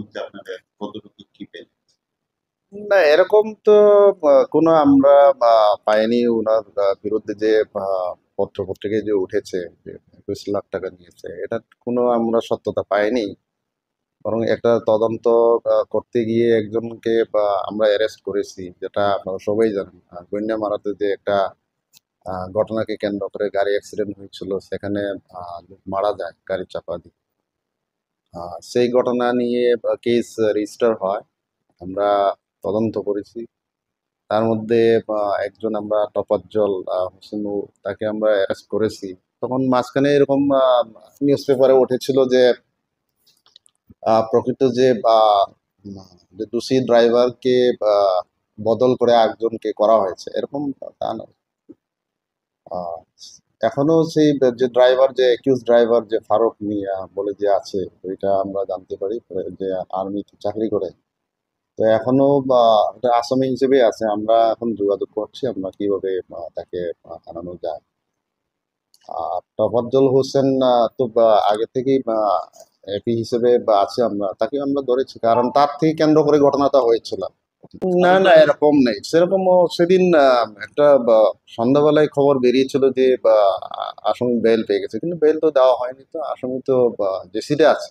মধ্যে আপনাদের কতটুকু কি পেলেন? না, এরকম তো কোনো আমরা পাইনি। ওনার বিরুদ্ধে যে পত্র পত্রিকায় যে উঠেছে যে 21 লাখ টাকা নিয়েছে, এটা কোনো আমরা সত্যতা পাইনি। বরং একটা তদন্ত করতে গিয়ে একজনকে আমরা অ্যারেস্ট করেছি, যেটা আপনারা সবাই জানেন। গণ্যমারাতে যে একটা ঘটনাকে কেন্দ্র করে গাড়ি অ্যাক্সিডেন্ট হয়েছিল, সেখানে লোক মারা যায় গাড়ি চাপা দিয়ে। সেই ঘটনা নিয়ে কেস রেজিস্টার হয়। আমরা তদন্ত করেছি। তার মধ্যে একজন আমরা টপাজ্জল হোসেনু, তাকে আমরা অ্যারেস্ট করেছি। তখন মাঝখানে এরকম নিউজ পেপারে উঠেছিল যে প্রকৃত যে যে দোষী ড্রাইভারকে বদল করে একজনকে করা হয়েছে, এরকম তা না। আহ, এখনো সেই যে ড্রাইভার, যে অ্যাকিউজ ড্রাইভার, যে ফারুক মিয়া বলে যে আছে, ওইটা আমরা জানতে পারি যে আর্মিতে চাকরি করে। তো এখনো একটা আসামি হিসেবে আছে। আমরা এখন যোগাযোগ করছি আমরা কিভাবে তাকে আনানো যায়। আর তফাজ্জল হোসেন তো আগে থেকেই এপি হিসেবে আছে, আমরা তাকে আমরা ধরেছি কারণ তার থেকে কেন্দ্র করে ঘটনাটা হয়েছিল। না আপাতত না, এরকম নেই। সেরকম সেদিন একটা সন্ধ্যাবেলায় খবর বেরিয়েছিল যে আসামি বেল পেয়ে গেছে, কিন্তু বেল তো দেওয়া হয়নি। তো আসামি তো জেসিতে আছে।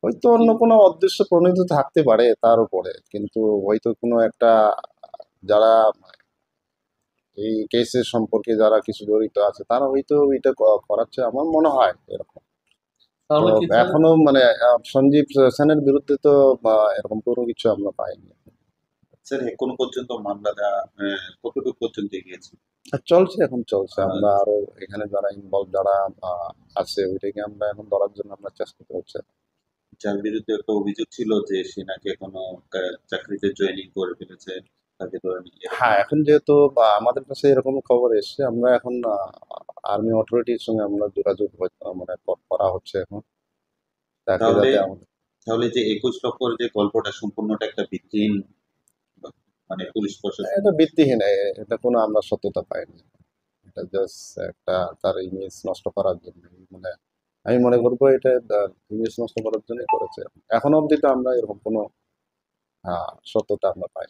হয়তো অন্য কোনো উদ্দেশ্য প্রণীত থাকতে পারে তার উপরে, কিন্তু হয়তো কোনো একটা যারা এই কেসের সম্পর্কে যারা কিছু জড়িত আছে, তারা হয়তো এটা করাচ্ছে, আমার মনে হয় এরকম। তো তাহলে কি স্যার? এখনো মানে সঞ্জীব সেনের বিরুদ্ধে তো এরকম কোনো কিছু আমরা পাইনি। স্যার এখনো পর্যন্ত মামলাটা কতটুকু পর্যন্ত এগিয়েছে? আর চলছে, এখন চলছে। আর আমরা আরো এখানে যারা ইনভলভ, যারা আছে, ওইটাকে আমরা এখন ধরার জন্য আমরা চেষ্টা করছি। যার বিরুদ্ধে একটা অভিযোগ ছিল যে সে নাকি এখনো চাকরিতে জয়েনিং করে ফেলেছে, তাকে ধরে নিয়ে এরকম। হ্যাঁ, এখন যেহেতু আমাদের কাছে এরকম খবর এসছে, আমরা এখন আর্মি অথরিটির সঙ্গে আমরা যোগাযোগ মানে করা হচ্ছে এখন, তাকে তাহলে যাতে আমাদের। তাহলে যে 21 লক্ষর যে গল্পটা সম্পূর্ণটা একটা ভিত্তিহীন, মানে পুলিশ প্রশাসন। এটা ভিত্তিহীন, এটা কোনো আমরা সত্যতা পাইনি। এটা জাস্ট একটা তার ইমেজ নষ্ট করার জন্য, মানে আমি মনে করবো এটা ইমেজ নষ্ট করার জন্য করেছে। এখনো অবধি তো আমরা এরকম কোনো সত্যতা আমরা পাই।